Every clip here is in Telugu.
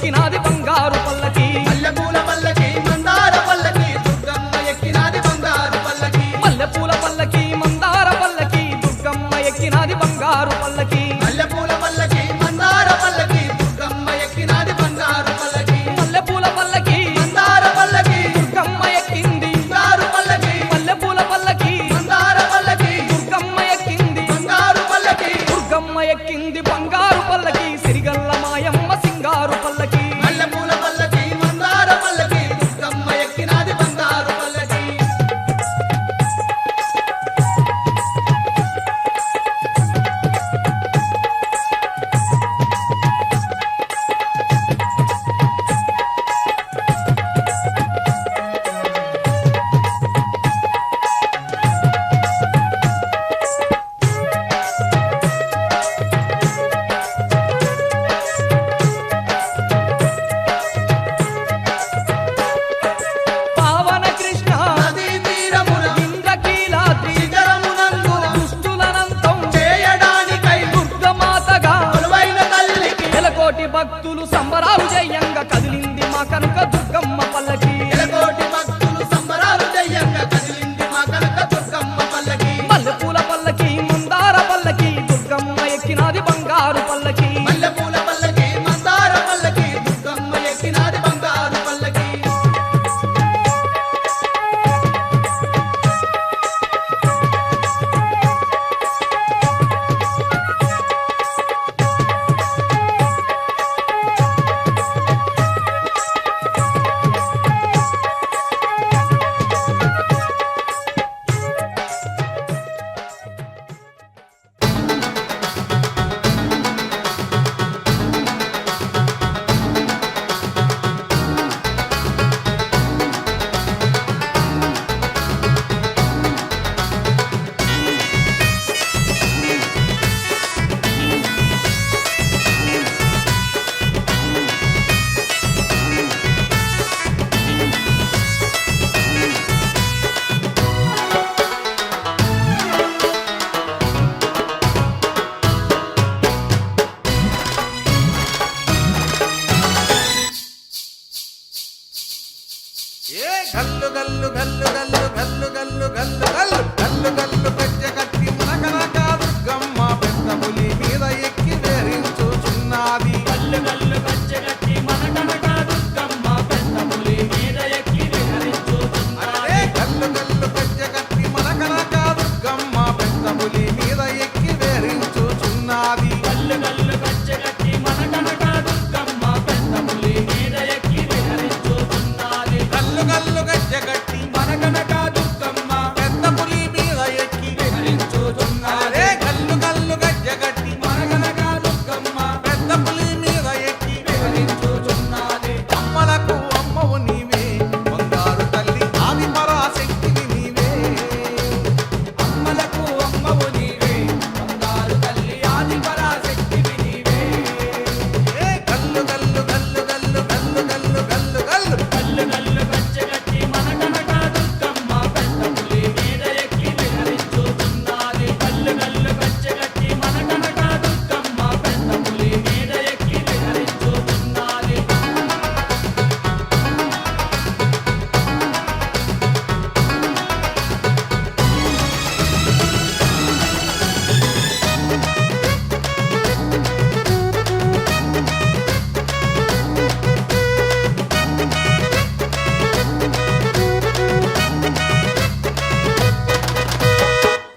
ఎక్కినాది బంగారు పల్లకి మల్లెపూల పల్లకి మందార పల్లకి దుర్గమ్మ ఎక్కినాది బంగారు పల్లకి మల్లెపూల పల్లకి మందార పల్లకి దుర్గమ్మ ఎక్కినాది బంగారు పల్లకి మల్లెపూల పల్లకి మందార పల్లకి దుర్గమ్మ ఎక్కినాది బంగారు పల్లకి మల్లెపూల పల్లకి మందార పల్లకి దుర్గమ్మ ఎక్కింది బంగారు పల్లకి మల్లెపూల పల్లకి మందార పల్లకి దుర్గమ్మ ఎక్కింది బంగారు పల్లకి దుర్గమ్మ ఎక్కింది బంగారు పల్లకి సిరిగల్ల మాయమ్మ సింగారు పల్లకి మల్లెపూల పల్లకి మందార పల్లకి దుర్గమ్మ ఎక్కినాది బంగారు పల్లకి పావన కృష్ణ నదీ తీరమున ఇంద్రకీలాద్రి శిఖరమునందున దుష్టులనంతం చేయడానికై దుర్గమాతగా కొలువైన తల్లికి ఎలకోటి భక్తులు సంబరాలు జయంగా కదిలింది మా కనుక దుర్గమ్మ పల్లకి ఎలకోటి భక్తులు సంబరాలు చెయ్యంగా కదిలింది మా కనక దుర్గమ్మ పల్లకి మల్లెపూల పల్లకి మందార పల్లకి దుర్గమ్మ ఎక్కినాది బంగారు పల్లకి మల్లెపూల పల్లకి మందార పల్లకి దుర్గమ్మ ఎక్కినాది బంగారు పల్లకి ఏ గల్లు గల్లు గల్లు గల్లు గల్లు గల్లు గల్లు గల్లు గల్లు గల్లు గజ్జె కట్టి మనకనక దుర్గమ్మ పెద్ద పులి మీద ఎక్కి వేరించుచున్నది గల్లు గల్లు గజ్జె కట్టి మనకనక దుర్గమ్మ పెద్ద పులి మీద ఎక్కి అరే గల్లు గల్లు గజ్జె కట్టి మనకనక దుర్గమ్మ పెద్ద పులి మీద ఎక్కి వేరించుచున్నది గల్లు గల్లు గజ్జె కట్టి మనకనక దుర్గమ్మ పెద్ద పులి మీద ఎక్కి విహరించుతున్నది గల్లు గల్లు గజ్జె కట్టి మనకనక దుర్గమ్మ పెద్ద పులి మీద ఎక్కి విహరించుతున్నది అరే గల్లు గల్లు గజ్జె కట్టి మనకనక దుర్గమ్మ పెద్ద పులి మీద ఎక్కి విహరించుతున్నది అమ్మలకు అమ్మవు నీవే బంగారు తల్లి ఆది పరాశక్తివి నీవే అమ్మలకు అమ్మవు నీవే బంగారు తల్లి ఆది పరాశక్తివి నీవే ఏ గల్లు గల్లు గల్లు గల్లు గల్లు గల్లు గల్లు గల్లు గల్లు గల్లు గజ్జె కట్టి మనకనక దుర్గమ్మ పెద్ద పులి మీద ఎక్కి విహరించుతున్నది గల్లు గల్లు గజ్జె కట్టి మనకనక దుర్గమ్మ పెద్ద పులి మీద ఎక్కి విహరించుతున్నది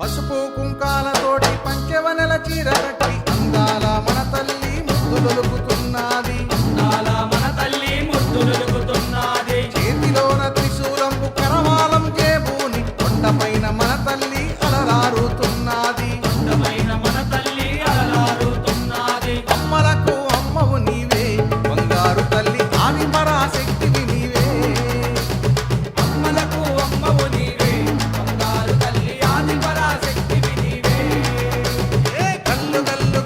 పసుపు కుంకాలతోటి పంచెవనెల చీర కట్టి అందాల మన తల్లి ముద్దులొలుకుతున్నది నాల మన తల్లి ముద్దులుగుతున్నది చేతిలోన త్రిశూలంబు కరవాలం జేబూని కొండపైన మన తల్లి అలరారుతున్నది అందమైన మన తల్లి అలరారుతున్నది అమ్మలకు అమ్మవు నీవే బంగారు తల్లి ఆది పరాశక్తివి నీవే అమ్మలకు అమ్మవు నీవే బంగారు తల్లి ఆది పరాశక్తివి నీవే ఏ గల్లు గల్లు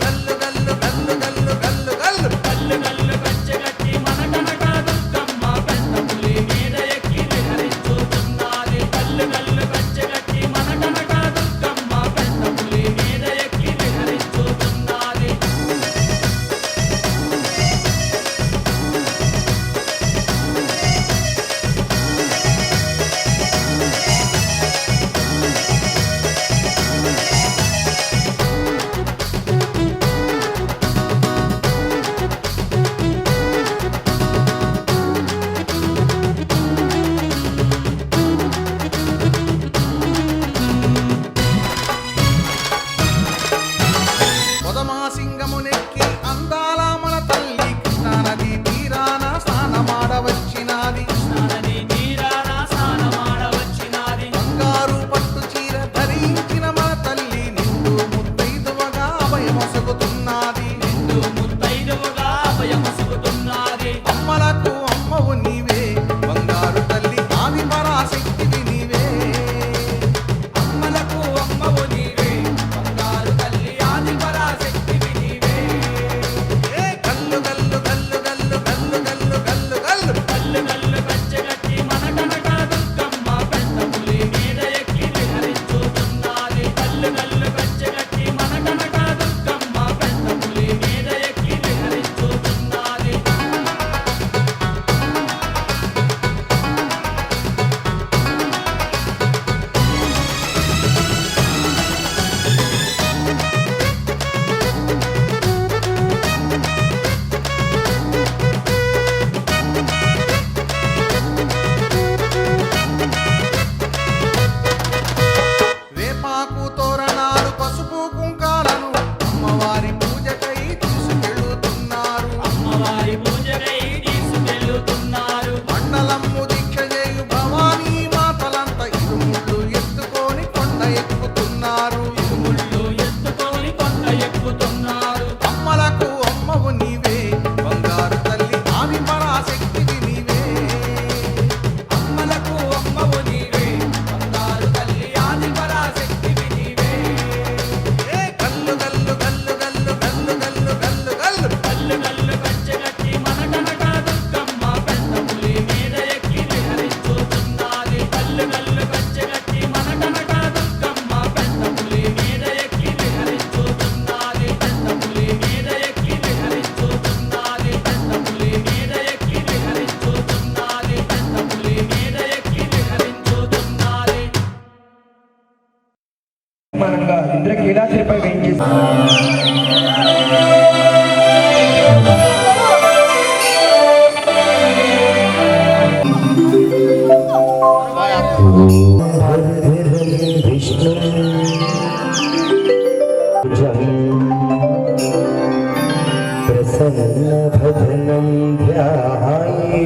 ప్రసన్నభజనం ధ్యాయే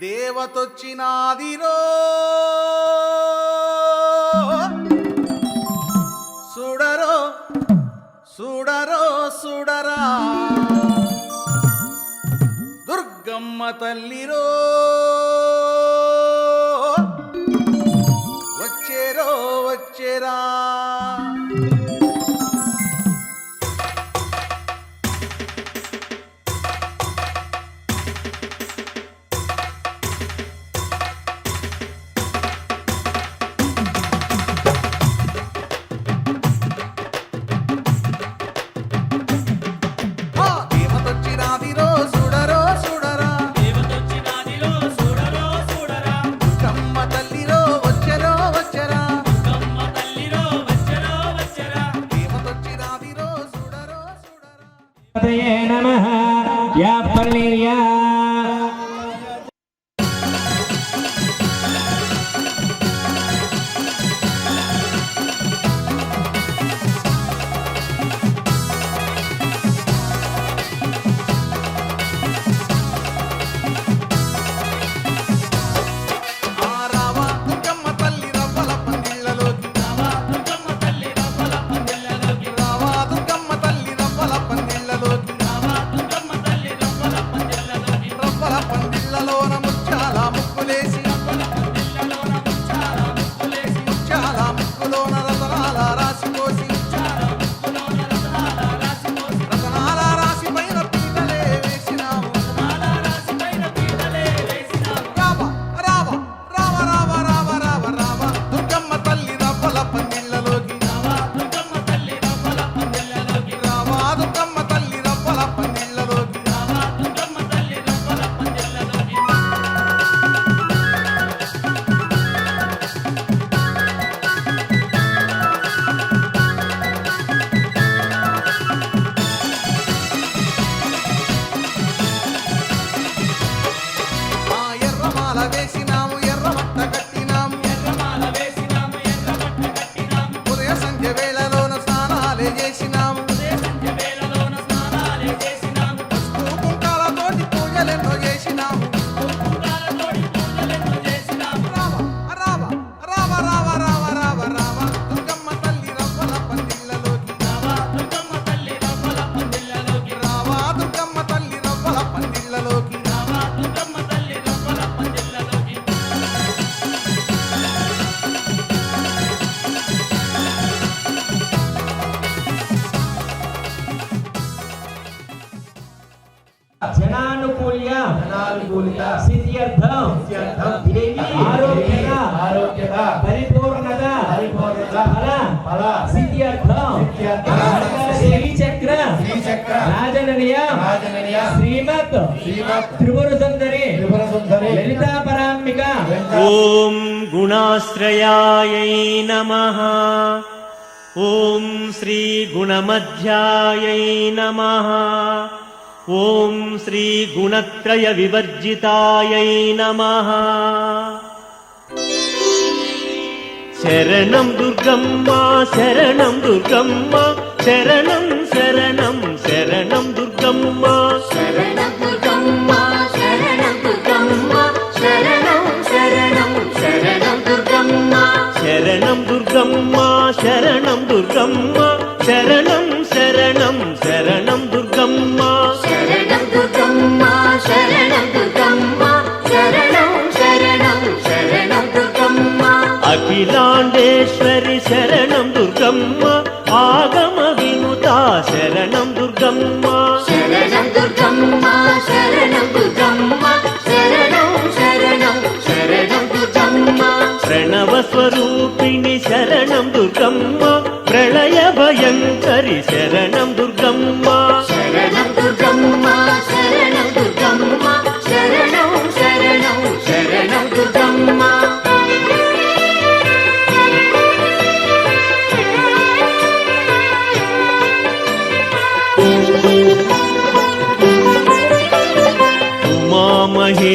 దేవతొచ్చినాదిరో చూడరో చూడరో చూడరా దుర్గమ్మ తల్లిరో వచ్చేరో వచ్చేరా దేవతొచ్చినాదిరో చూడరో చూడరా దేవతొచ్చినాదిరో చూడరో చూడరా దుర్గమ్మ తల్లిరో వచ్చెరో వచ్చెరా దుర్గమ్మ తల్లిరో వచ్చెరో వచ్చెరా దేవతొచ్చినాదిరో చూడరో చూడరా పతయే నమః యా పర్లిర్యా రావా దుర్గమ్మ తల్లి రవ్వల పందిళ్ళలోకి రావా దుర్గమ్మ తల్లి రవ్వల పందిళ్ళలోకి రావా దుర్గమ్మ తల్లి రవ్వల పందిళ్ళలోకి రావా దుర్గమ్మ తల్లి రవ్వల పందిళ్ళలోకి రవ్వల పందిళ్ళలోన ముత్యాల ముక్కులేసి రవ్వల పందిళ్ళలోన ముచ్చాల ముక్కులేసి ముత్యాల ముక్కులోన రతనాల రాసి పోసి ముచ్చాల ముక్కులోన రత్నాల రాసి పోసి రతనాల రాసి పైన పీటలే వేసినాము రత్నాల రాసి పైన పీటలే వేసినాము రావా రావా రావ రావ రావ రావ రావ దుర్గమ్మ తల్లి రవ్వల పందిళ్ళలోకి రావా దుర్గమ్మ తల్లి రవ్వల పందిళ్ళలోకి రావా దుర్గమ్మ తల్లి రవ్వల పందిళ్ళలోకి రావా దుర్గమ్మ తల్లి రవ్వల పందిళ్ళలోకి ఆ ఎర్రమాల వేసినాము ఎర్రమట్ట కట్టినాము ఎర్రమాల వేసినాము ఎర్రబట్ట కట్టినాము ఉదయ సంధ్య వేళలోన స్నానాలే చేసినాము ఉదయ సంధ్య వేళలోన స్నానాలే చేసినాము కుంకాలతోటి పూజలెన్నో చేసినాము కుంకుమాలతోటి పూజలెన్నో చేసినాము రావ రావ రావ రావ రావ రావ రావ దుర్గమ్మ తల్లి రవ్వల పందిళ్ళలోకి రావా దుర్గమ్మ తల్లి రవ్వల పందిళ్ళలోకి రావా దుర్గమ్మ తల్లి రవ్వల పందిళ్ళలోకి రావా దుర్గమ్మ తల్లి రవ్వల పందిళ్ళలోకి జనానుకూల్య సిద్ధ్యర్థం దేవి ఆరోగ్యద పరిపూర్ణద ఫల సిద్ధ్యర్థం శ్రీ చక్ర రాజననియ శ్రీమత్ త్రిపుర సుందరి లలితా పరాంబిక ఓం గుణాశ్రయాయై నమః ఓం శ్రీ గుణమధ్యాయై నమః ఓం శ్రీ గుణత్రయ వివర్జితాయై నమః శరణం దుర్గమ్మ శరణం దుర్గమ్మ శరణం శరణం శరణం దుర్గమ్మ శరణం దుర్గమ్మ శరణం దుర్గమ్మ శరణం శరణం శరణం దుర్గమ్మ శరణం దుర్గమ్మ శరణం దుర్గమ్మ శరణం శరణం శరణం దుర్గమ్మ శరణం దుర్గమ్మ శరణం దుర్గమ్మ శరణం శరణం శరణం దుర్గమ్మ అఖిలాండేశ్వరి శరణం దుర్గమ్మ ఆగమ వినుత శరణం దుర్గమ్మ శరణం దుర్గమ్మ శరణం దుర్గమ్మ శరణం శరణం శరణం దుర్గమ్మ ప్రణవ స్వరూపిణి శరణం దుర్గమ్మ ప్రళయ భయంకరి శరణం దుర్గమ్మ శరణం దుర్గమ్మ శరణం దుర్గమ్మ శరణం శరణం శరణం దుర్గమ్మ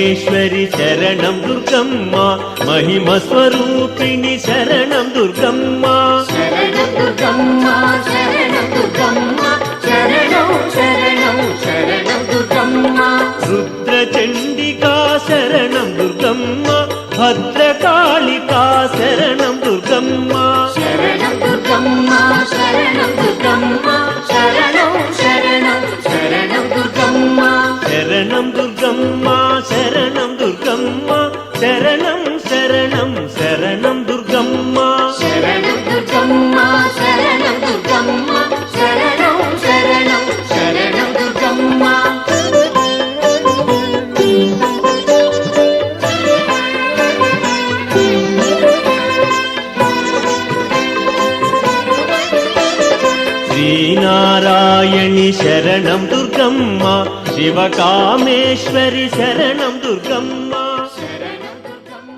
కామేశ్వరి శరణం దుర్గమ్మ మహిమ స్వరూపిణి శరణం దుర్గమ్మ శరణం దుర్గమ్మ శరణం దుర్గమ్మ శరణం శరణం శరణం దుర్గమ్మ రుద్రచండికా శరణం దుర్గమ్మ భద్రకాళికా శరణం దుర్గమ్మ శరణం దుర్గమ్మ శరణం దుర్గమ్మ శరణం శరణం శరణం దుర్గమ్మ శరణం దుర్గమ్మ శరణం దుర్గమ్మ శరణం శరణం శరణం దుర్గమ్మ శరణం దుర్గమ్మ శరణం దుర్గమ్మ శరణం శరణం శరణం దుర్గమ్మ శ్రీనారాయణి శరణం దుర్గమ్మ శివకామేశ్వరి శరణం దుర్గమ్మ శరణం దుర్గమ్మ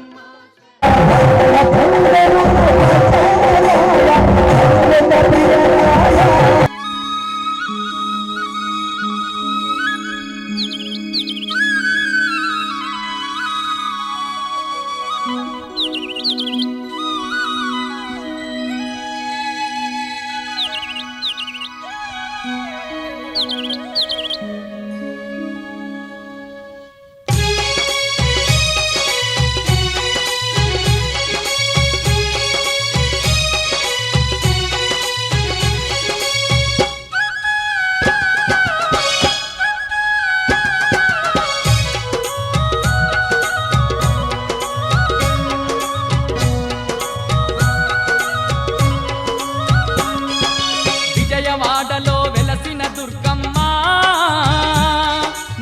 విజయవాడలో వెలసిన దుర్గమ్మ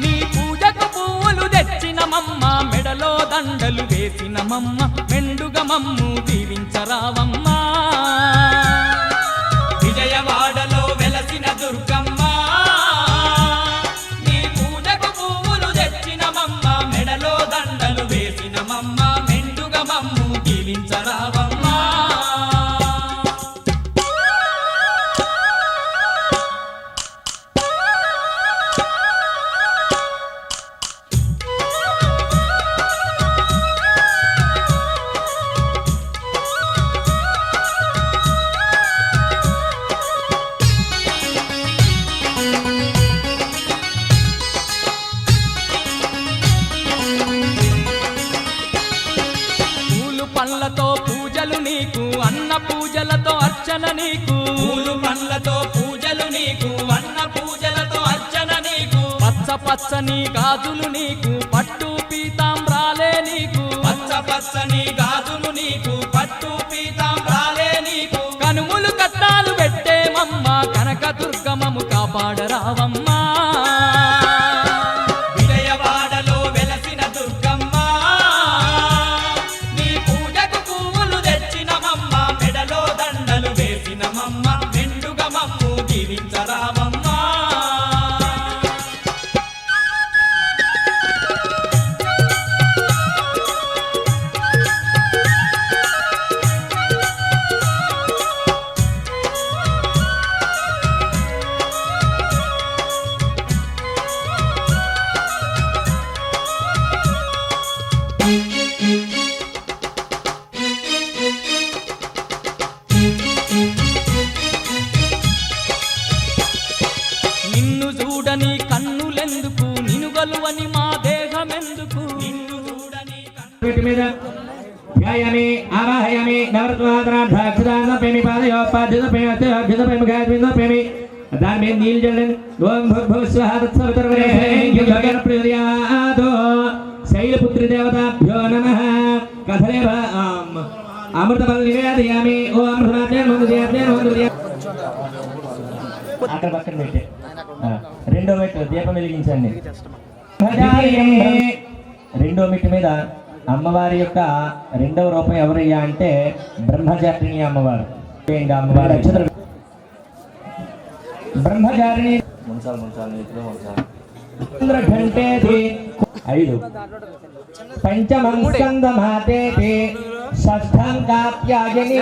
నీ పూజకు పువ్వులు తెచ్చినమమ్మ మెడలో దండలు వేసినమమ్మ మెండుగా మమ్ము దీవించరావమ్మ విజయవాడలో వెలసిన దుర్గమ్మ నీ పూజకు పువ్వులు తెచ్చినమమ్మ మెడలో దండలు వేసినమమ్మ మెండుగా మమ్ము దీవించరావమ్మ పూలు పండ్లతో పూజలు నీకు అన్న పూజలతో అర్చన నీకు పూలు పండ్లతో పూజలు నీకు అన్న పూజలతో అర్చన నీకు పచ్చ పచ్చని గాజులు నీకు పట్టు పీతాంబ్రాలే నీకు పచ్చ పచ్చని గాజులు నీకు పట్టు పీతాంబ్రాలే నీకు కనుములు కట్టాలు పెట్టేమమ్మ కనక దుర్గమము కాపాడరావమ్మా విజయవాడలో వెలసిన దుర్గమ్మ నీ పూజకు పువ్వులు తెచ్చినమమ్మ మెడలో దండలు వేసినమమ్మ మెండుగా మమ్ము దీవించరావమ్మ నిన్ను చూడని కన్నులెందుకు నినుగలువని మా దేహమెందుకు నిన్ను చూడని వీటి మీద ధ్యాయామి ఆవాహయామి నవరత్నాక్షరాన్ని పాదయోపాధ్యుతపేమి దాని మీద నీళ్ళు చల్లండి ఓం భూస్వహాదో శైలపుత్రి దేవతాభ్యో నమః కథలే అమృతఫల నివేదయామి ఓ అమృతమాత్మ అక్కడ పక్కన పెట్టే రెండో మెట్టు దీపం వెలిగించండి రెండో మెట్టు మీద అమ్మవారి యొక్క రెండవ రూపం ఎవరయ్యా అంటే బ్రహ్మచారిణి అమ్మవారు. అమ్మవారు అక్షతలు బ్రహ్మచారిణి ఘంటే 5 పంచమం స్కందమాతేతి షష్ఠం కాత్యాయని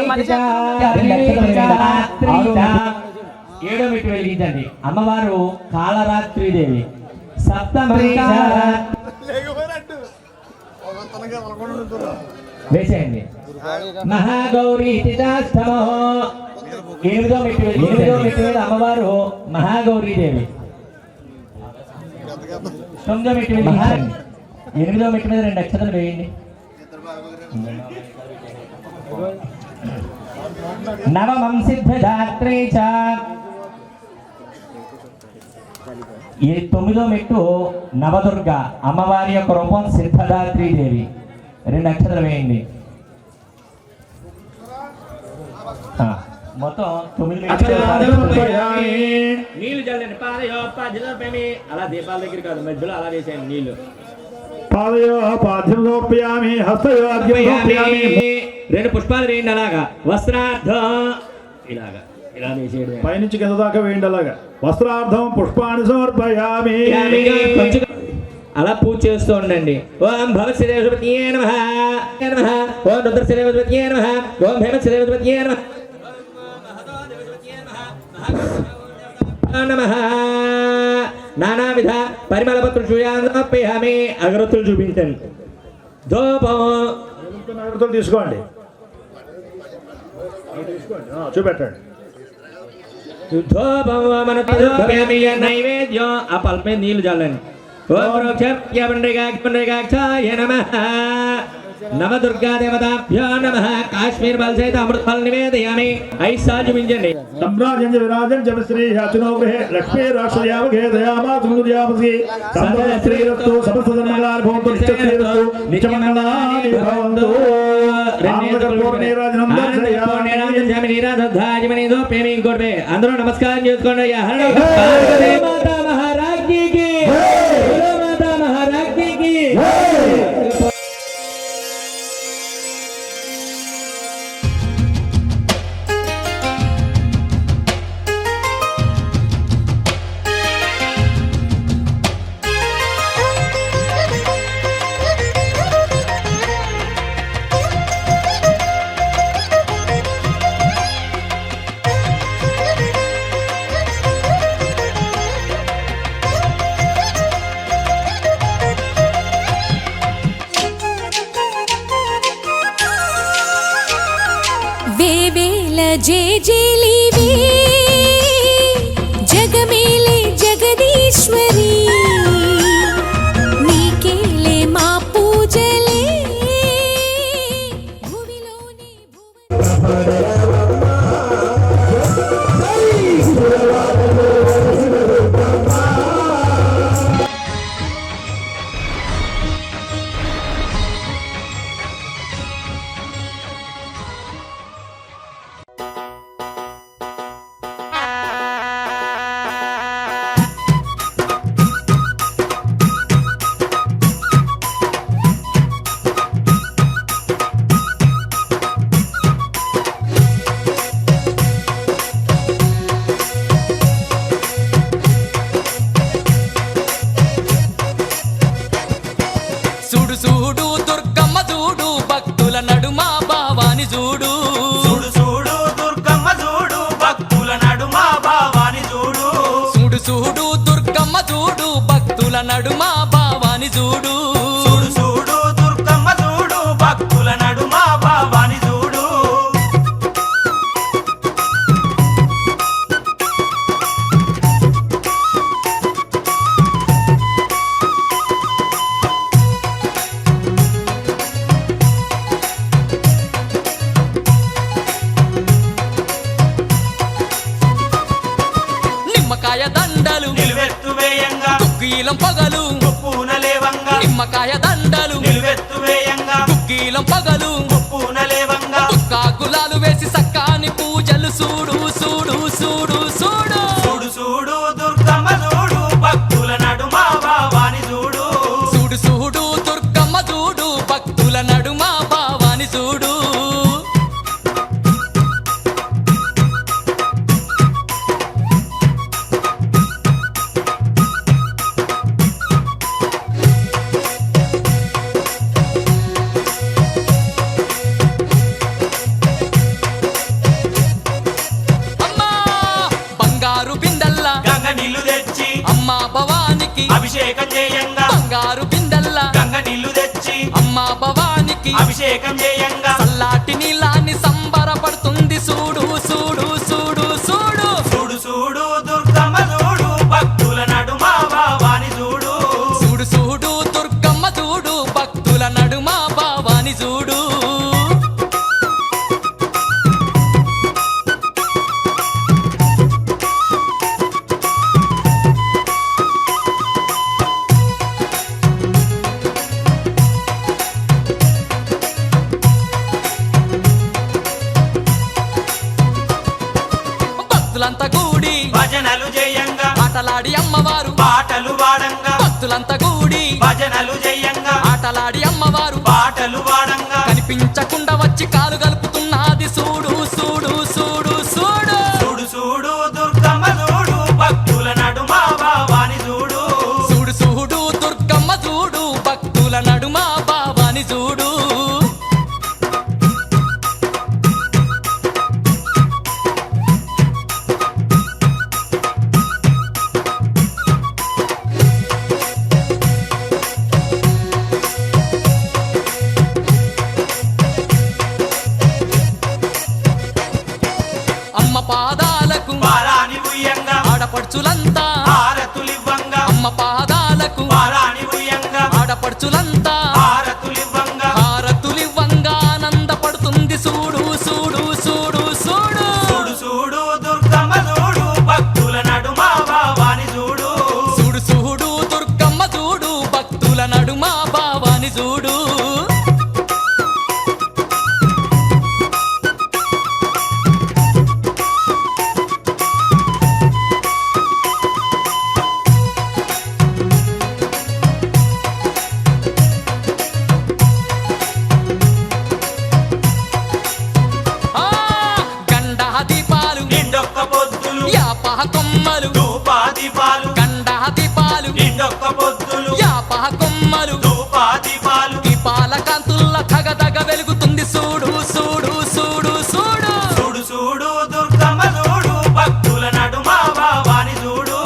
7వ మెట్టు వెలిగించండి. అమ్మవారు కాళరాత్రి దేవి. సప్తమ వేసేయండి. మహాగౌరీ తిథాష్టమో. ఎనిమిదో మెట్టు మీద అమ్మవారు మహాగౌరీదేవి. తొమ్మిదో మెట్టు మీద ఎనిమిదో మెట్టు మీద 2 అక్షతలు వేయండి. నవమం సిద్ధదాత్రే చ. ఈ 9వ మెట్టు నవదుర్గ అమ్మవారి యొక్క రూపం సిద్ధదాత్రీదేవి. 2 అక్షతలు వేయండి. మొత్తం 9 నీళ్లు చల్లండి. పాదయోపాధ్యమి. అలా దీపాల దగ్గర కాదు, మధ్యలో అలా వేసేయండి నీళ్లు. పాదయోపాధ్యం సమర్పయామి. హస్తయోపాధ్యం సమర్పయామి. 2 పుష్పాలు వేయండి. అలాగా వస్త్రార్థం ఇలాగా ఇలా వేసేయండి. పైనుంచి కింద దాకా వేయండి. అలాగా వస్త్రార్థం పుష్పాన్ని సమర్పయామి. అలా పూజ చేస్తూ ఉండండి. ఓం భవశ్రీదేవపతియే నమః నమః. ఓం రుద్రశ్రీదేవపతియే నమః. ఓం భైమశ్రీదేవపతియే నమః నమః. నానావిధ పరిమళపత్రులు చూయామి. అగరత్తులు చూపించండి. ధూపం అగరత్తులు తీసుకోండి. చూపెట్టండి. ధూపం నైవేద్యం. ఆ పల్పే నీళ్లు చల్లండి. ఓం పుండరీకాక్షాయ నమః. నవదుర్గా దేవతాభ్యో నమః. కాశ్మీర్ బల్ సహిత అమృత ఫల నివేదయామి. 5 సార్లు చూపించండి. సంభ్రాజం విరాజం జపశ్రీ యాచనో గృహే లక్ష్మీ రాక్షయామఘే దయామా తుముద్యామసి. సంభ్రశ్రీరస్తు సమస్తధర్మగళాని భవంతు నిత్యశ్రీరస్తు నిత్యమంగళాని భవంతు. అందరూ నమస్కారం చేసుకోండి. మాతా మహారాజ్ఞికి మాతా మహారాజ్ఞికి. జేజేలివే జగమేలే జగదీశ్వరి. నీకేలే మా పూజలే భూమిలోనే నడుమ భావాని చూడు. చూడు చూడు దుర్గమ్మ చూడు, భక్తుల నడుమ భావాని చూడు. నిమ్మకాయ దండలు నిలువెత్తు వేయంగా, కుక్కీలం పగలు పూనలేవంగా. నిమ్మకాయ దండలు నిలువెత్తు వేయంగా, కుక్కీలం పగలు పూనలేవంగా. కుక్కాకులాలు వేసి సక్కాని పూజలు చూడు చూడు చూడు చూడు. చూడు చూడు దుర్గమ్మ చూడు, భక్తుల నడుమ భావాని చూడు. చూడు చూడు దుర్గమ్మ చూడు, భక్తుల నడుమ భావాని చూడు. అభిషేకం చేయంగా, బంగారు బిందెల్లా గంగ నీళ్లు తెచ్చి అమ్మా అభిషేకం చేయంగా చల్లాటి నీళ్ళని సంబరపడుతుంది చూడు చూడు చూడు చూడు చూడు చూడు దుర్గమ్మ చూడు భక్తుల నడుమ భావాని చూడు చూడు చూడు దుర్గమ్మ చూడు భక్తుల నడుమ భావాని చూడు భక్తులంతా కూడి భజనలు చేయంగా ఆటలాడి అమ్మవారు పాటలు పాడంగా భక్తులంతా కూడి భజనలు చేయంగా ఆటలాడి అమ్మవారు పాటలు పాడంగా కనిపించకుండా వచ్చి కాలు కలుపుతున్నది చూడు చూడు చూడు చూడు చూడు చూడు దుర్గమ్మ చూడు భక్తుల నడుమ భావాని చూడు చూడు చూడు దుర్గమ్మ చూడు భక్తుల నడుమ భావాని చూడు అమ్మ పాదాలకు పారాని ఉయ్యంగా ఆడపడుచులంతా హారతులివ్వంగా అమ్మ పాదాలకు పారాని ఉయ్యంగా ఆడపడుచులంతా హారతులివ్వంగా హారతులివ్వంగా ఆనందపడుతుంది చూడు చూడు చూడు చూడు చూడు చూడు దుర్గమ్మ చూడు భక్తుల నడుమ భావాని చూడు చూడు చూడు దుర్గమ్మ చూడు భక్తుల నడుమ భావాని చూడు గండా దీపాలు నిండొక్క పొద్దులు యాపహ కొమ్మలు ధూపా దీపాలు గండా దీపాలు నిండొక్క పొద్దులు యాపహ కొమ్మలు ధూపా దీపాలు దీపాల కాంతుల్ల తగదగ వెలుగుతుంది చూడు చూడు చూడు చూడు చూడు చూడు దుర్గమ్మ చూడు భక్తుల నడుమ భావాని చూడు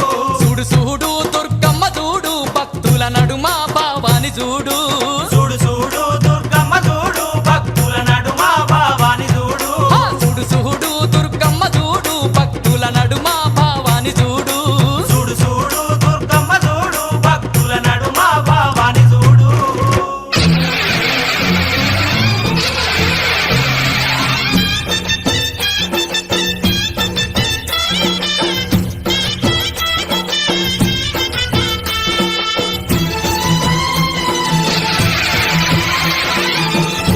చూడు చూడు దుర్గమ్మ చూడు భక్తుల నడుమ భావాని చూడు చూడు చూడు దుర్గమ్మ చూడు భక్తుల నడుమ భావాని చూడు చూడు చూడు దుర్గమ్మ చూడు భక్తుల నడుమ భావాని చూడు చూడు చూడు దుర్గమ్మ చూడు భక్తుల నడుమ భావాని చూడు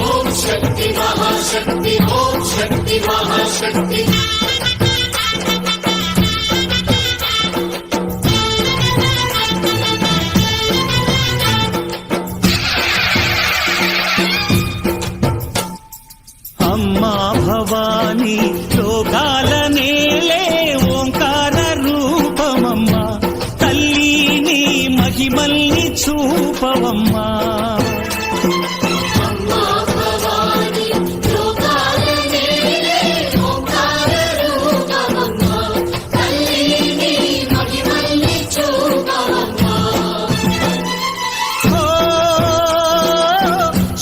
ఓం శక్తి మహాశక్తి ఓం శక్తి మహాశక్తి అమ్మా భవాని లోకాల నేలే ఓంకార రూపమమ్మా తల్లిని మహిమల్ని చూపవమ్మా అమ్మా భవాని లోకాల నేలే ఓంకార రూపమమ్మా తల్లిని మహిమల్ని చూపవమ్మా ఓ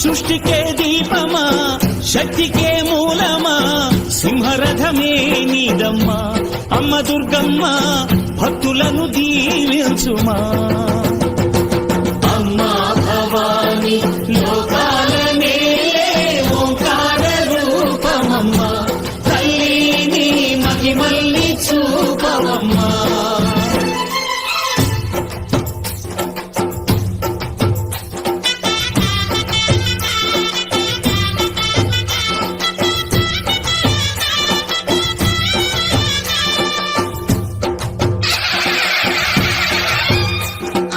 సృష్టికే దీపమా శక్తికే మూలమా సింహరథమే నీదమ్మా అమ్మ దుర్గమ్మ భక్తులను దీవించుమా అమ్మా భవాని లోకాల నేలే ఓంకార రూపమమ్మా తల్లిని మహిమల్ని చూపవమ్మా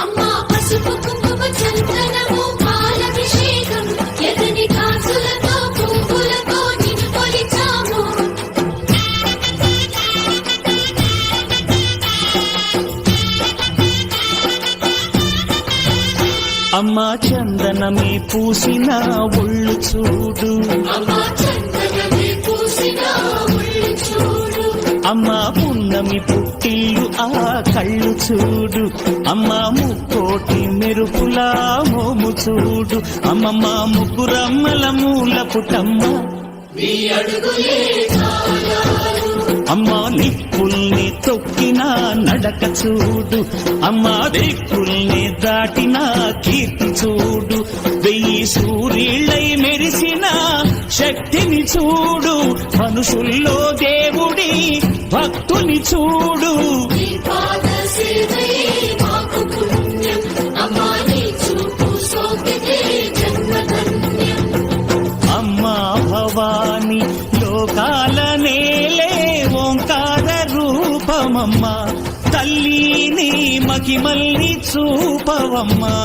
అమ్మా పసుపు కుంకుమ చందనము పాలభిషేకం ఎదని కాసులతో పువ్వులతో నిన్ను కొలిచాము అమ్మా చందనమే పూసిన ఒళ్ళు చూడు అమ్మా చందనమే పూసిన ఒళ్ళు చూడు అమ్మా పున్న పున్నమి పుట్టిల్లు ఆ కళ్ళు చూడు అమ్మ ముక్కోటి మెరుపులా మోము చూడు అమ్మమ్మ ముగ్గురమ్మల మూల పుటమ్మ నీ అడుగులే చాలాలు అమ్మ నిప్పుల్ని తొక్కిన నడక చూడు అమ్మ దిక్కుల్ని దాటిన కీర్తి చూడు 1000 సూర్యులై మెరిసిన శక్తిని చూడు మనుషుల్లో దేవుడి భక్తుని చూడు నీ పాద సేవే మాకు పుణ్యం అమ్మా నీ చూపు సోకితే జన్మధన్యం అమ్మా భవాని లోకాల నేలే ఓంకార రూపమమ్మ తల్లిని మహిమల్ని చూపవమ్మా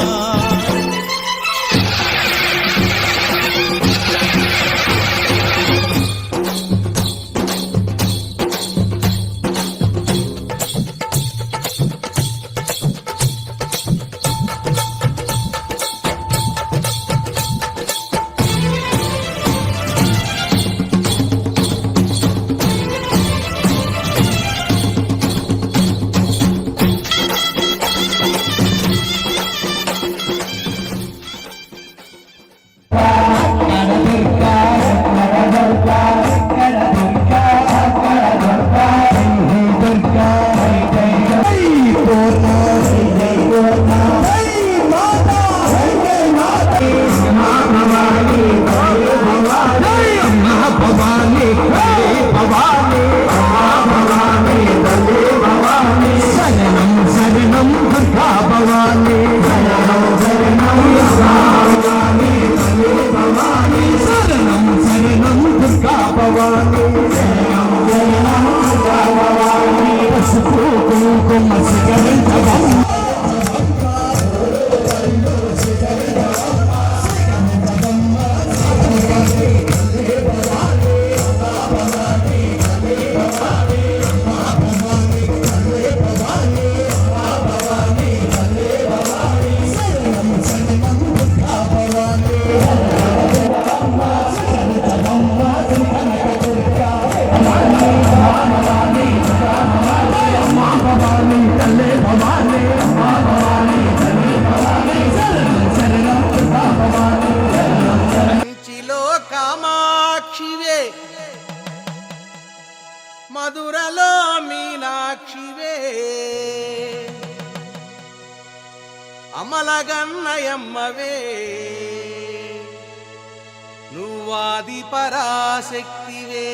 కంచిలో కామాక్షివే మధురలో మీనాక్షివే అమలగన్నయమ్మవే నువ్వాది పరాశక్తివే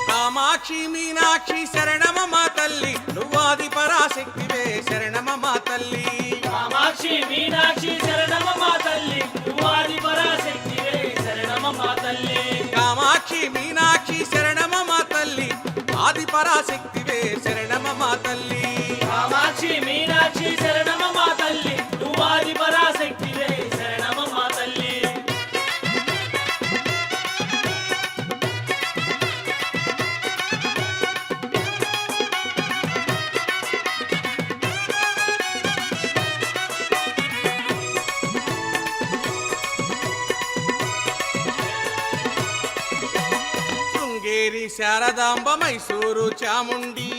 కామాక్షి మీనాక్షి శరణమమ్మ తల్లి నువ్వాది పరాశక్తివే శరణమమ్మ తల్లి కామాక్షి మీనాక్షి శరణమమ్మ తల్లి నువ్వాది పరాశక్తివే శరణమమ్మ తల్లి కామాక్షి మీనాక్షి శరణమమ్మ తల్లి ఆది పరాశక్తివే శరణమమ్మ తల్లి కామాక్షి మీనాక్షి శరణమమ్మ తల్లి నువ్వాది పరాశక్తివే శరణమమ్మ తల్లి శృంగేరి శారదాంబ మైసూరు చాముండి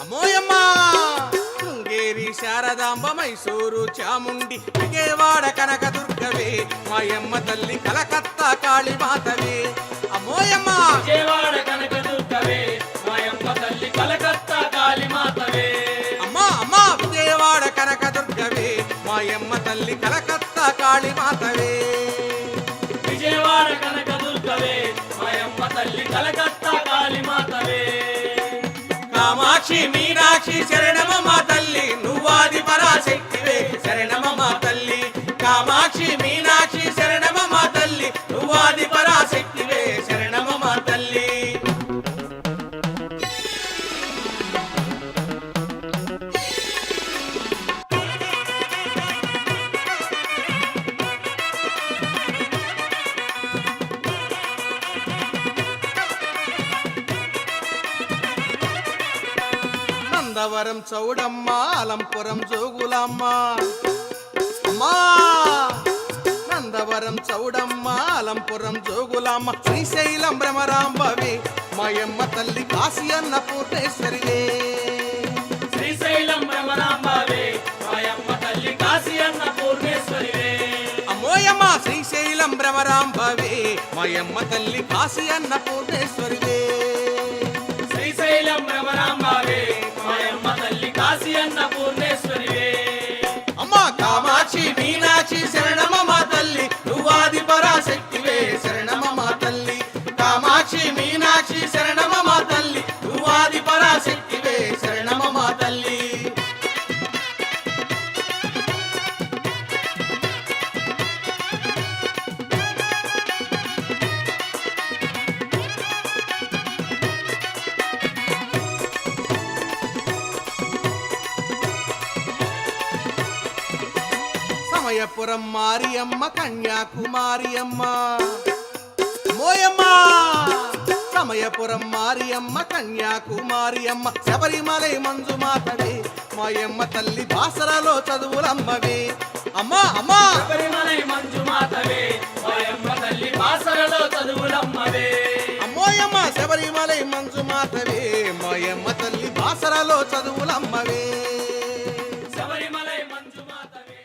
అమ్మోయమ్మ శృంగేరి శారదాంబ మైసూరు చాముండి విజయవాడ కనకదుర్గవే మాయమ్మ తల్లి కలకత్తా కాళీమాతవే అమ్మోయమ్మ విజయవాడ కనకదుర్గవే మాయమ్మ తల్లి కలకత్తా కాళీమాతవే అమ్మా అమ్మా విజయవాడ కనకదుర్గవే మాయమ్మ తల్లి కలకత్తా కాళీమాతవే విజయవాడ కనకదుర్గవే మాయమ్మ తల్లి కలకత్తా కాళీమాతవే కామాక్షి మీనాక్షి శరణమమ్మ తల్లి నువ్వాది పరాశక్తివే శరణమమ్మ తల్లి కామాక్షి మీనాక్షి శరణమమ్మ తల్లి నువ్వాది పరాశక్తివే నందవరం చౌడమ్మ అలంపురం జోగులమ్మ అమ్మా నందవరం చౌడమ్మ అలంపురం జోగులమ్మ శ్రీశైలం భ్రమరాంబవే మాయమ్మ తల్లి కాశీ అన్నపూర్ణేశ్వరివే శ్రీశైలం భ్రమరాంబవే మాయమ్మ తల్లి కాశీ అన్నపూర్ణేశ్వరివే అమ్మోయమ్మ శ్రీశైలం భ్రమరాంబవే మాయమ్మ తల్లి కాశీ అన్నపూర్ణేశ్వరివే శ్రీశైలం భ్రమరాంబవే మాయమ్మ తల్లి కాశీ అన్నపూర్ణేశ్వరివే అమ్మ కామాక్షి మీనాక్షి శరణమమ్మ తల్లి నువ్వాది పరాశక్తివే శరణమమ్మ తల్లి కామాక్షి మీనాక్షి శరణమమ్మ తల్లి నువ్వాది పరాశక్తివే శరణమమ్మ తల్లి సమయపురం మారియమ్మ కన్యాకుమారియమ్మ మోయమ్మ సమయపురం మారియమ్మ కన్యాకుమారియమ్మ శబరిమలై మంజుమాతవే మాయమ్మ తల్లి బాసరలో చదువులమ్మవే అమ్మా అమ్మా శబరిమలై మంజుమాతవే మాయమ్మ తల్లి బాసరలో చదువులమ్మవే అమ్మోయమ్మ శబరిమలై మంజుమాతవే మాయమ్మ తల్లి బాసరలో చదువులమ్మవే శబరిమలై మంజుమాతవే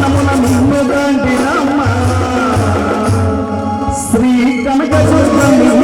వనమున మిన్నుగాంటినమ్మ శ్రీ కనక దుర్గమ్మ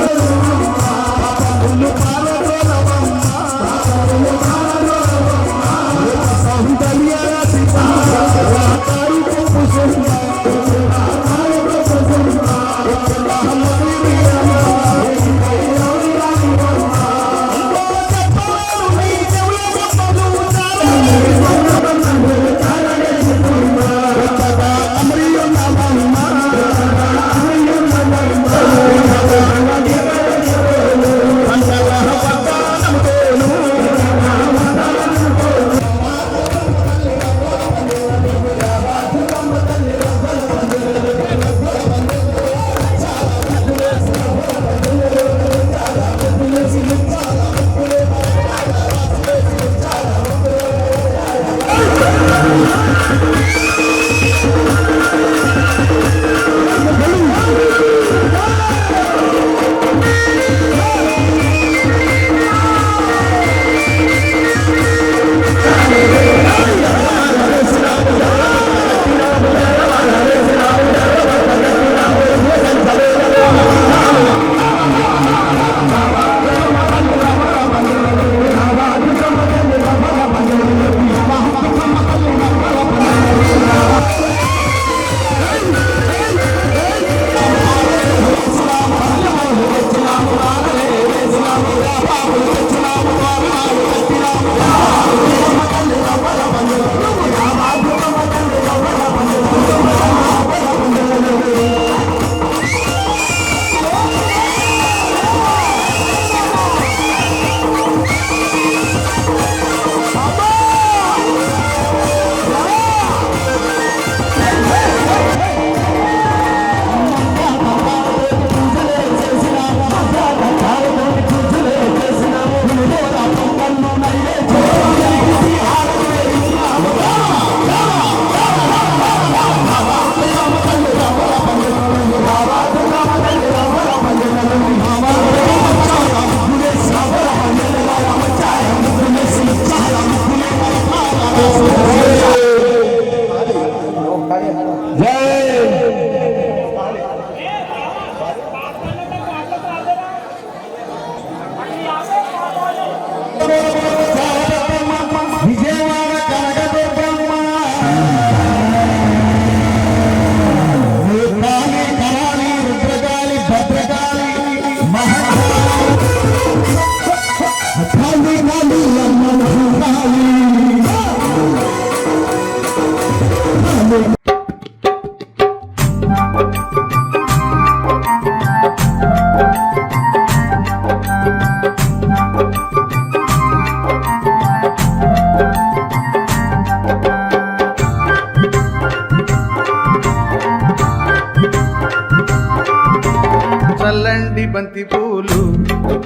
చల్లండి బంతి పూలు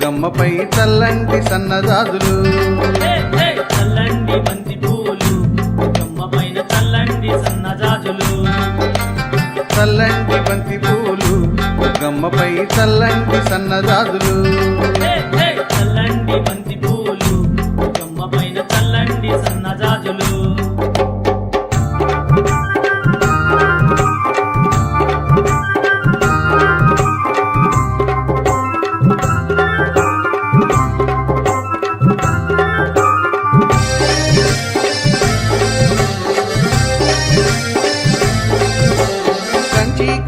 గమ్మపై చల్లండి సన్నజాజులు చల్లండి బంతి పూలు కొమ్మ పైన చల్లండి సన్నజాజులు చల్లండి బంతి పూలు గమ్మపై చల్లండి సన్నజాజులు చల్లండి బంతి పూలు కొమ్మ పైన చల్లండి సన్నజాజులు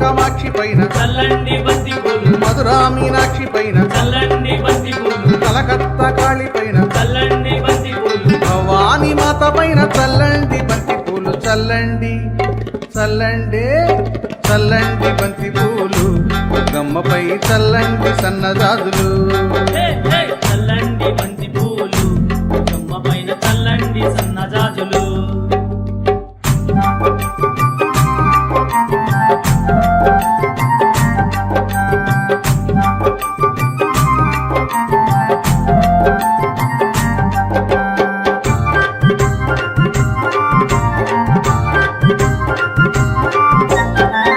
కామాక్షి పైన చల్లండి బంతి పూలు మధురా మీనాక్షి పైన చల్లండి బంతి పూలు కలకత్తా కాళి పైన చల్లండి బంతి పూలు భవానీ మాత పైన చల్లండి బంతి పూలు చల్లండి చల్లండి చల్లండి బంతి పూలు గమ్మపై చల్లండి సన్నజాజులు చల్లండి బంతి పూలు కొమ్మ పైన చల్లండి సన్నజాజులు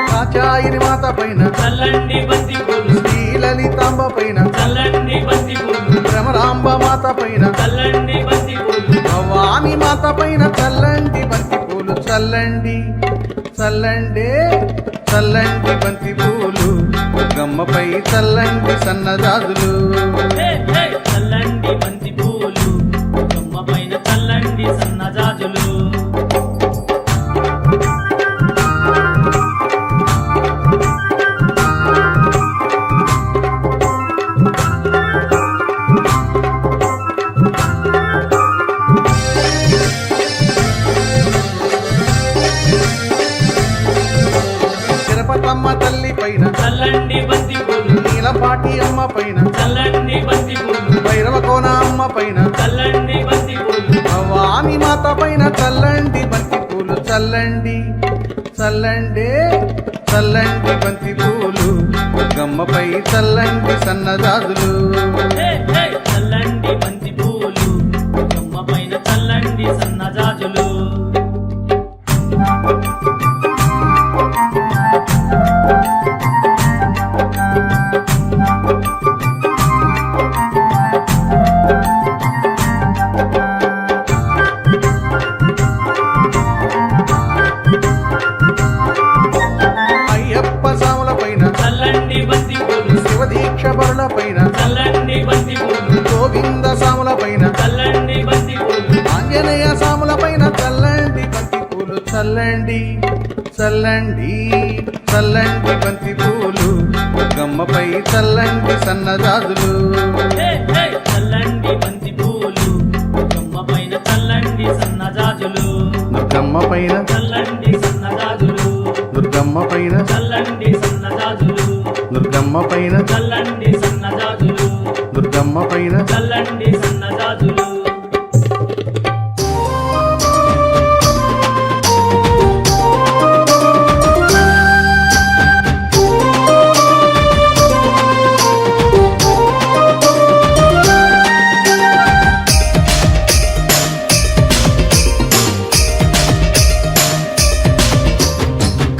కాచాయిని మాత పైన చల్లండి బంతి పూలు శ్రీ లలితాంబ పైన చల్లండి బంతి పూలు భ్రమరాంబ మాత పైన చల్లండి బంతి పూలు భవానీ మాత పైన చల్లండి బంతి పూలు చల్లండి చల్లండే చల్లండి బంతి పూలు దుర్గమ్మపై చల్లండి సన్నజాజులు చల్లండి బంతి పూలు కొమ్మ పైన చల్లండి సన్నజాజులు తిరుపతమ్మ తల్లి పైన చల్లండి బంతి పూలు నీలపాటి అమ్మ పైన చల్లండి బంతి పూలు భైరవకోన అమ్మ పైన చల్లండి బంతి పూలు భవాని మాత పైన చల్లండి బంతి పూలు చల్లండి చల్లండే చల్లండి బంతి పూలు దుర్గమ్మపై చల్లండి సన్నజాజులు చల్లండి బంతి పూలు కొమ్మ పైన చల్లండి సన్నజాజులు అయ్యప్ప సాముల పైన చల్లండి బంతి పూలు శివదీక్ష బరుల పైన చల్లండి బంతి పూలు గోవింద సాముల పైన చల్లండి బంతి పూలు ఆంజనేయ సాముల పైన చల్లండి బంతి పూలు చల్లండి చల్లండి చల్లండి బంతి పూలు దుర్గమ్మపై చల్లండి సన్నజాజులు చల్లండి బంతి పూలు కొమ్మ పైన చల్లండి సన్నజాజులు దుర్గమ్మ పైన చల్లండి సన్నజాజులు దుర్గమ్మ పైన చల్లండి సన్నజాజులు దుర్గమ్మ పైన చల్లండి సన్నజాజులు దుర్గమ్మ పైన చల్లండి సన్నజాజులు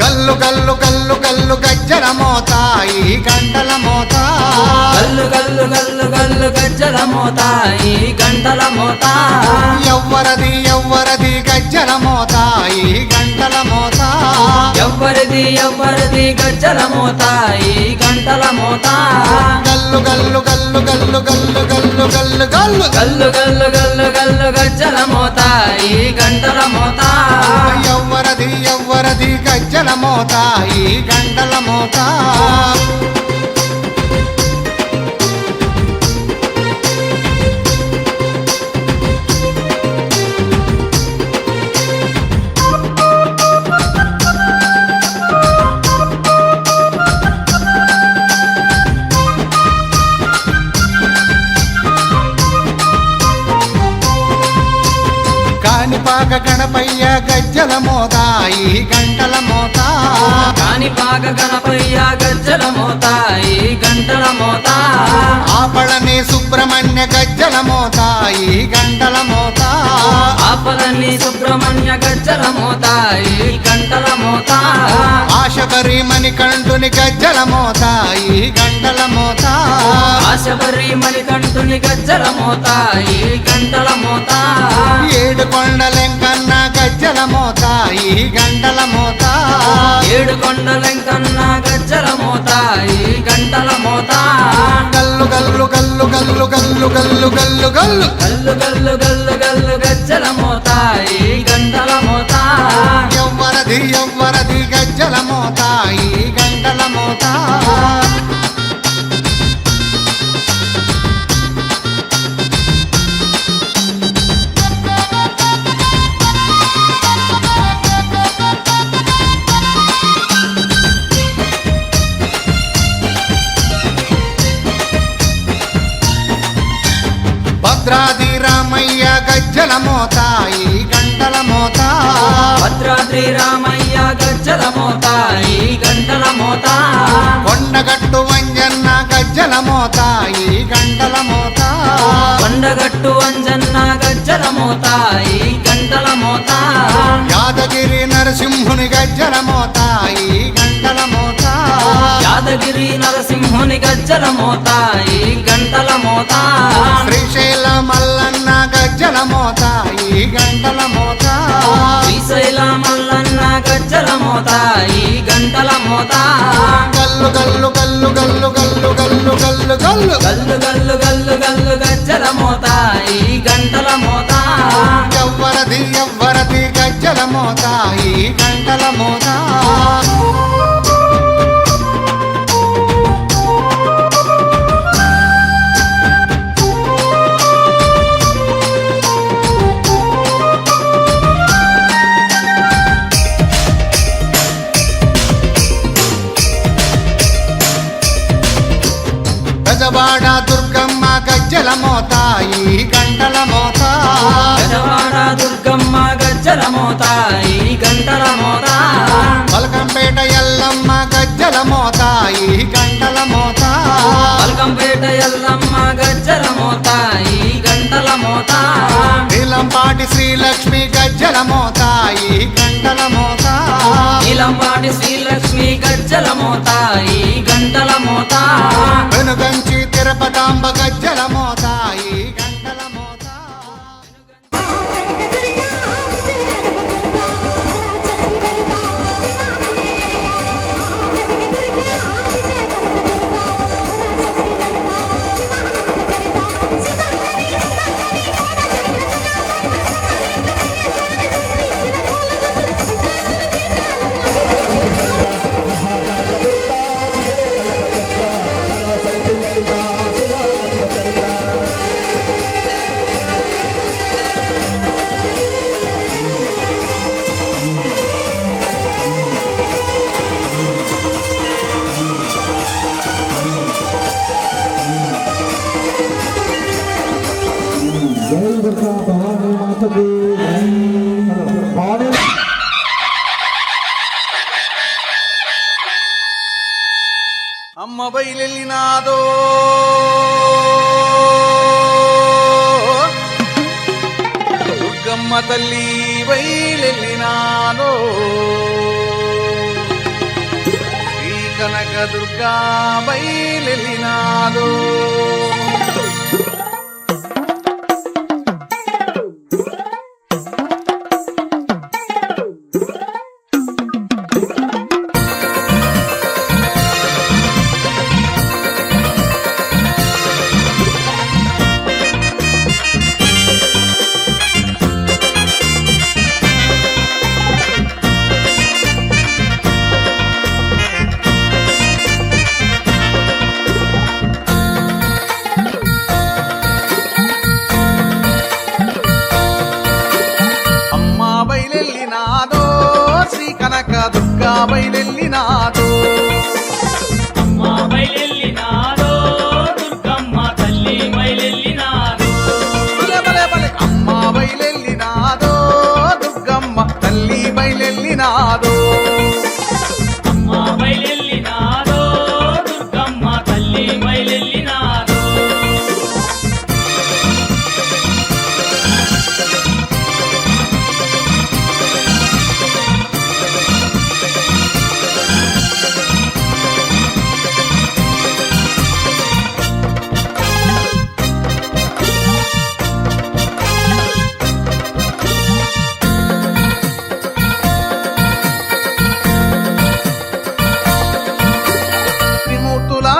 గల్లు గల్లు గల్లు గల్లు గజ్జల మోత ఈ గంటల మోత గల్లు గల్లు గల్లు గల్లు గజ్జల మోత ఈ గంటల మోత ఎవ్వరది ఎవ్వరది గజ్జల మోత ఈ గంటల మోత ఎవ్వరిది ఎవ్వరిది గజ్జల మోత ఈ గంటల మోత గల్లు గల్లు గల్లు గల్లు గల్లు గల్లు గల్లు గల్లు గల్లు గల్లు గల్లు గల్లు గజ్జల మోత ఈ గంటల మోత ఎవ్వరది ఎవ్వరది గజ్జల మోత ఈ గంటల మోత కాణిపాక గణపయ్య గజ్జల మోత ఈ గంటల మోత కాణిపాక గణపయ్య గజ్జల మోత ఈ గంటల మోత ఆపళని సుబ్రహ్మణ్య గజ్జల మోత ఈ గంటల మోత ఆపలని సుబ్రహ్మణ్య గజ్జల మోత ఈ గంటల మోత ఆశబరి మణికంఠుని గజ్జల మోత ఈ గంటల మోత ఆశబరి మణికంఠుని గజ్జల మోత ఈ గంటల మోత ఏడు కొండలెంకన్న గజ్జల మోత ఈ గంటల మోత ఏడు కొండలెంకన్న గజ్జల మోత ఈ గంటల మోత గల్లు గల్లు గల్లు గల్లు గల్లు గల్లు గల్లు గల్లు గల్లు గల్లు గల్లు గల్లు గజ్జల మోత ఈ గంటల మోత ఎవ్వరది ఎవ్వరది గజ్జల మోత ఈ గంటల మోత భద్రాది రామయ్య గజ్జల మోత ఈ గంటల మోత భద్రాద్రి రామయ్య గజ్జల మోత ఈ గంటల మోత కొండగట్టు వంజన్న గజ్జల మోత ఈ గంటల మోత కొండగట్టు అంజన్న గజ్జల మోత ఈ గంటల మోత యాదగిరి నరసింహుని గజ్జల మోత ఈ గంటల మోత యాదగిరి నరసింహుని గజ్జల మోత ఈ గంటల మోత శ్రీశైల మల్లన్న గజ్జల మోత ఈ గంటల మోత శ్రీశైల మల్లన్న గజ్జల మోత మోత ఈ గంటల మోత గల్లు గల్లు గల్లు గల్లు గల్లు గల్లు గల్లు గల్లు గల్లు గల్లు గల్లు గల్లు గజ్జల మోత ఈ గంటల మోత ఎవ్వరది ఎవ్వరది గజ్జల మోత ఈ గంటల మోత గజవాడ దుర్గమ్మ గజ్జల మోత ఈ గంటల మోత గజవాడ దుర్గమ్మ గజ్జల మోత ఈ గంటల మోత పలకంపేట ఎల్లమ్మ గజ్జల మోత ఈ గంటల మోత పలకంపేట ఎల్లమ్మ గజ్జల మోత ఈ గంటల మోత నీలంపాటి శ్రీలక్ష్మి గజ్జల మోత ఈ గంటల మోత నీలంపాటి శ్రీలక్ష్మి గజ్జల మోత ఈ గంటల మోత వెనుగంచి తిరుపతాంబ గజ్జల మోత ఈ గంటల మోత అమ్మ బయలెళ్ళినాదో దుర్గమ్మ తల్లి బయలెళ్ళినాదో శ్రీ కనక దుర్గా బయలెళ్ళినాదో దుర్గా బయలెళ్ళినాదో అమ్మ బయలెళ్ళినాదో దుర్గమ్మ తల్లి బయలెళ్ళినాదో బలే బలే బలే అమ్మ బయలెళ్ళినాదో దుర్గమ్మ తల్లి బయలెళ్ళినాదో అమ్మ బయలెళ్ళినాదో దుర్గమ్మ తల్లి బయలెళ్ళినాదో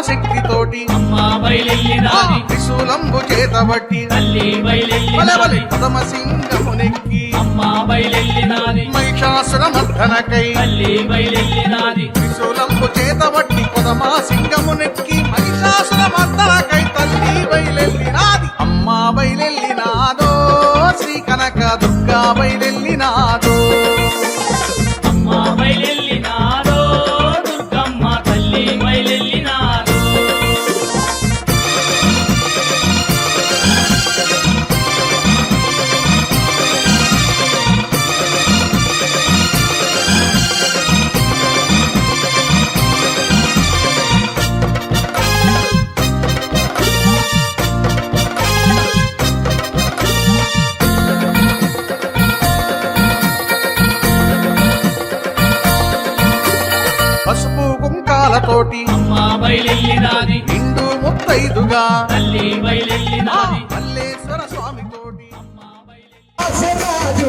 శక్తితోటి అమ్మ బయలెళ్ళినాది త్రిశూలంబు చేతబట్టి తల్లి బయలెళ్ళినాది పదమ సింగమునెక్కి అమ్మ బయలెళ్ళినాది మహిషాసుర మర్దనకై తల్లి బయలెళ్ళినాది త్రిశూలంబు చేతబట్టి పదమ సింగమునెక్కి మహిషాసుర మర్దనకై తల్లి బయలెళ్ళినాది అమ్మ బయలెళ్ళినాదో శ్రీ కనక దుర్గా బయలెళ్ళినాదో అమ్మ బయలెళ్ళినాదో దుర్గమ్మ తల్లి బయలెళ్ళినాదో పసుపు కుంకాలతోటి అమ్మ బయలెళ్ళినాది నిండు ముత్తైదుగా తల్లి బయలెళ్ళినాది మల్లేశ్వర స్వామి తోటి అమ్మ బయలెళ్ళినాది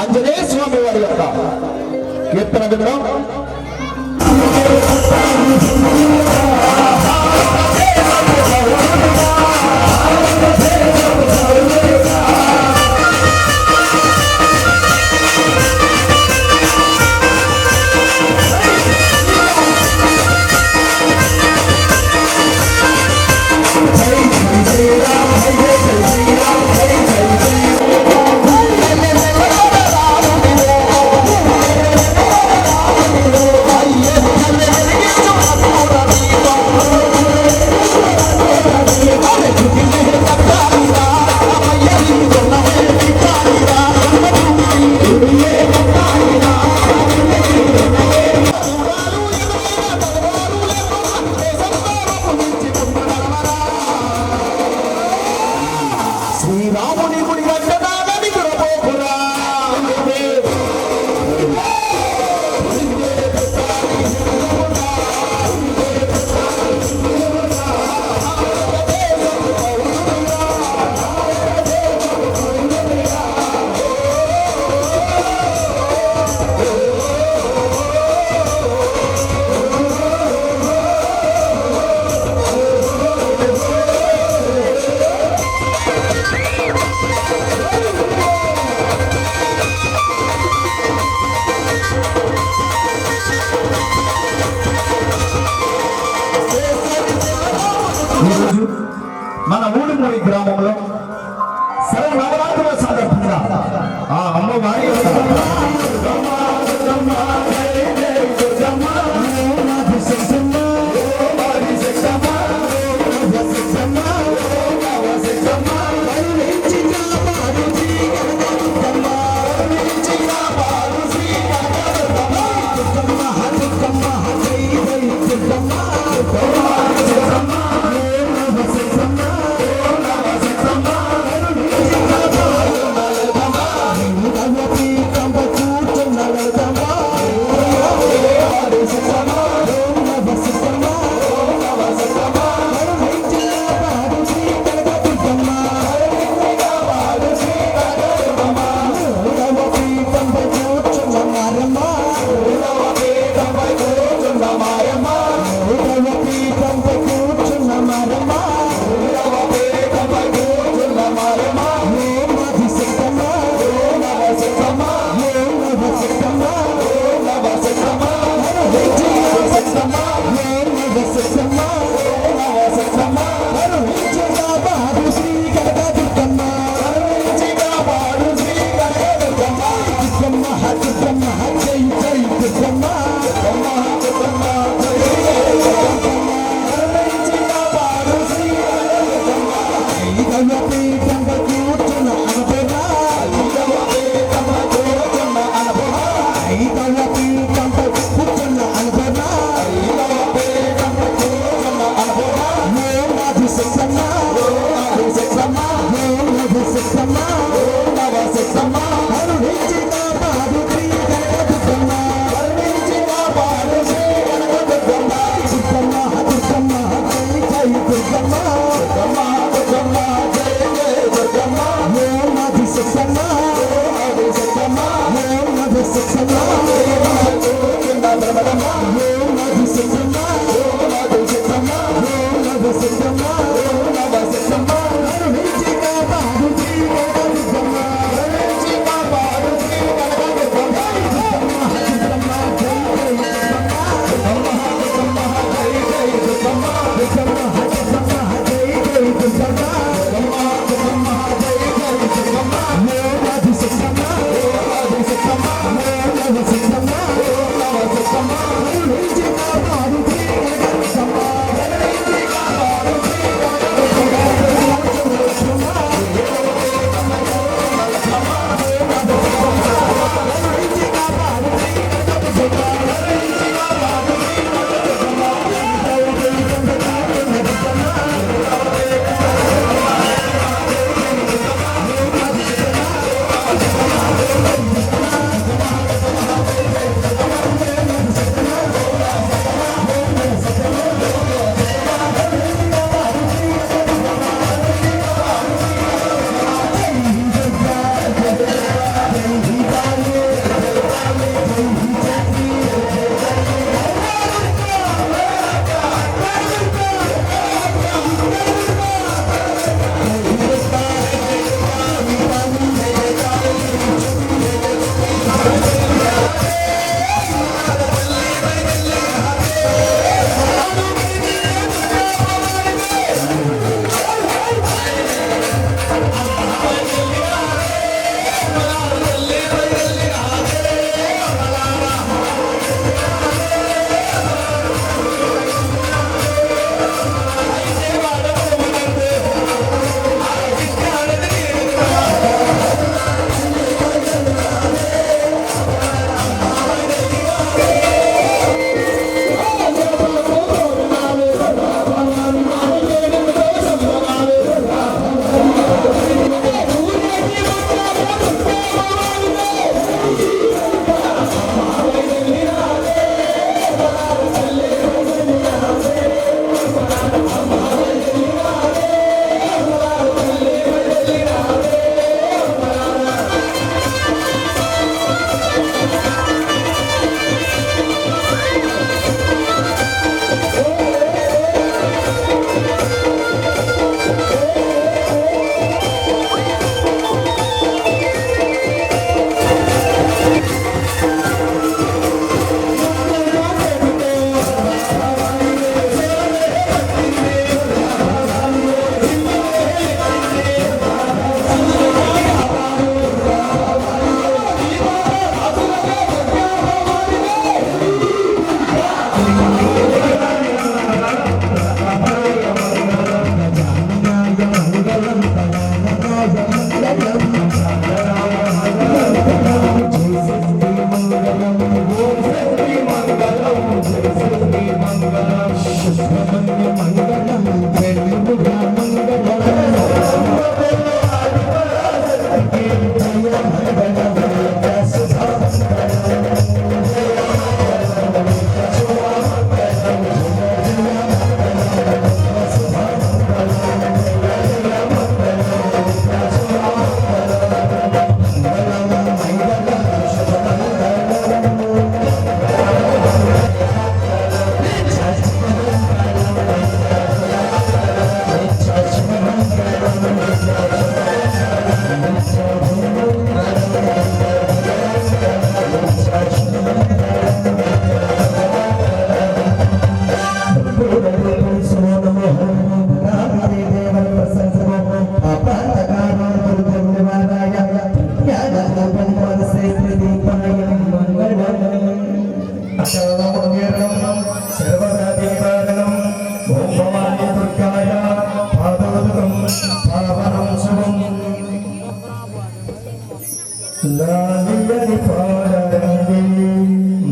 ఆంజనేయ స్వామి వారి యొక్క కీర్తన వినడం శ్రీరాముని గుడి కట్టడానికి గురపోకురా ఈరోజు మన ఊడిమూడి గ్రామంలో శరన్నవరాత్రుల సందర్భంగా ఆ అమ్మవారి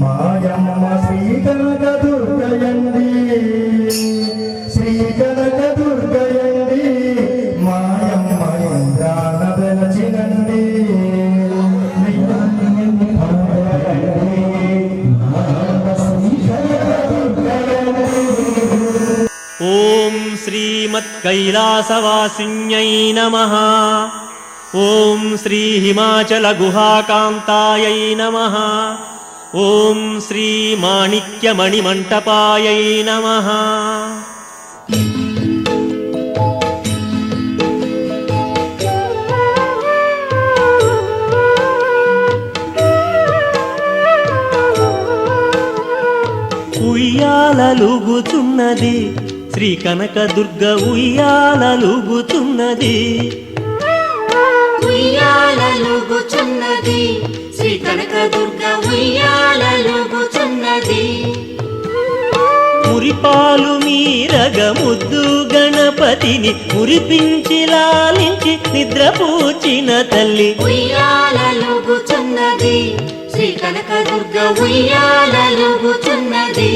మాయమ్మ శ్రీ కనక దుర్గయండి, శ్రీ కనక దుర్గయండి, మాయమ్మ ఇంద్రాన వెలచినండి. ఓం శ్రీమత్కైలాసవాసిన్యై నమః. ఓం శ్రీ హిమాచల గుహాకాంతాయై నమః. ఓం శ్రీ మాణిక్యమణిమంటపాయై నమః. ఉయ్యాలలుగుచున్నది శ్రీ కనకదుర్గ ఉయ్యాలలుగుచున్నది. ఉయ్యాలలుగుచున్నది శ్రీ కనకదుర్గ ఉయ్యాలలుగుచున్నది. మురిపాలు మీరగ ముద్దు గణపతిని మురిపించి లాలించి నిద్రపూచిన తల్లి. ఉయ్యాలలుగుచున్నది శ్రీ కనకదుర్గ ఉయ్యాలలుగుచున్నది.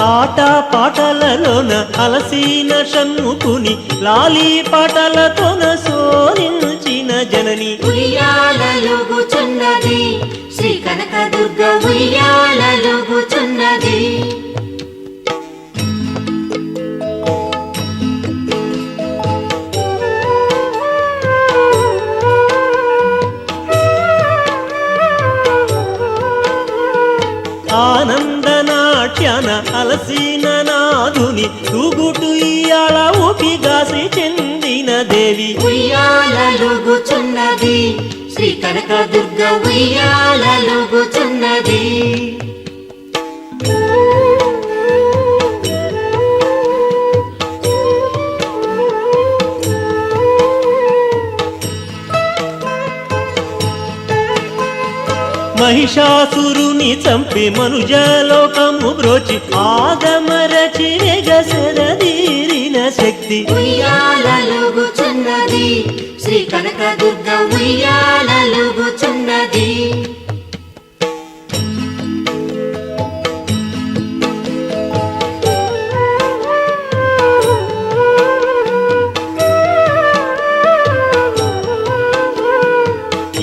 ఆట పాటలలోన అలసిన షణ్ముఖుని లాలీ పాటలతోన సోనించిన జనని. ఉయ్యాలలుగుచున్నది శ్రీ కనకదుర్గ ఉయ్యాలలుగుచున్నది. ఆనందనాట్యాన అలసిన నాదుని తూగుటు ఇయాల ఊపిగాసి చెందిన దేవి. ఉయ్యాలలుగుచున్నది శ్రీ కనకదుర్గ ఉయ్యాలలుగుచున్నది. మహిషాసురుని చంపి మనుజలోకము బ్రోచి ఆగమరచి వెగసరదీరిన శక్తి. ఉయ్యాలలుగుచున్నది శ్రీ కనకదుర్గ ఉయ్యాలలుగుచున్నది.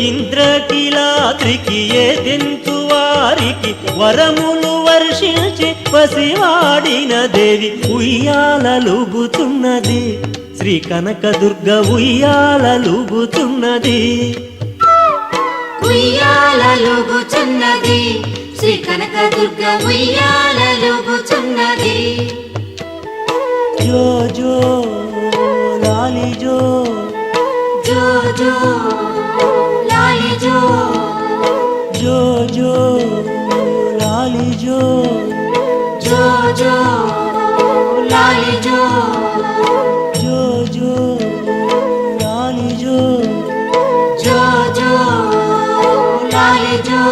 ఇంద్రకిలాద్రికి ఏదెంతు వారికి వరములు వర్షించి పసివాడిన దేవి. ఉయ్యాలలుగుతున్నది శ్రీ కనకదుర్గ ఉయ్యాలలుగుతున్నది. ఉయ్యాలలుగుచున్నది శ్రీ కనకదుర్గ ఉయ్యాలలుగుచున్నది. జో జో లాలి జో. జో జో లాలి జో. జో జో లాలి జో. జో జో లాలి జో. జో జో లాలి జో. జో జో లాలి జో.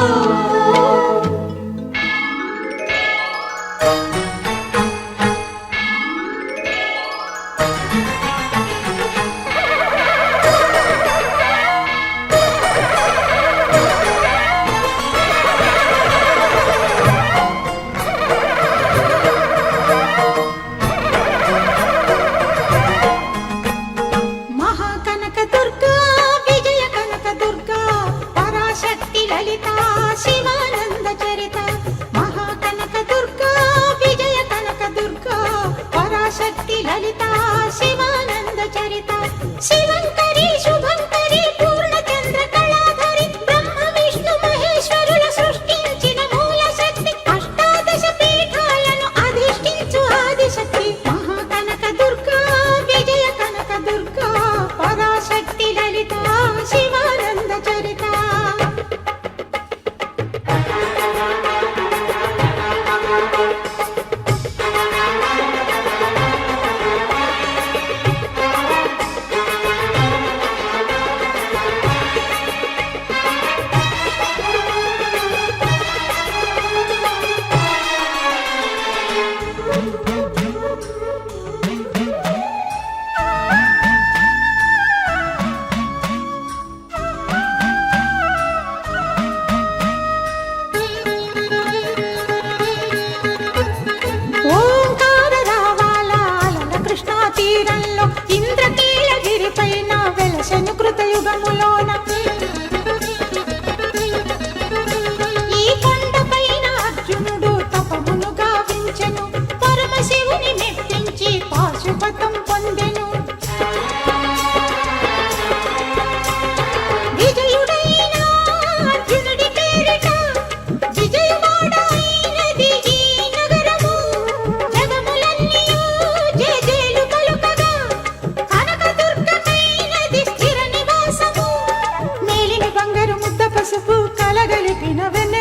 వెన్నె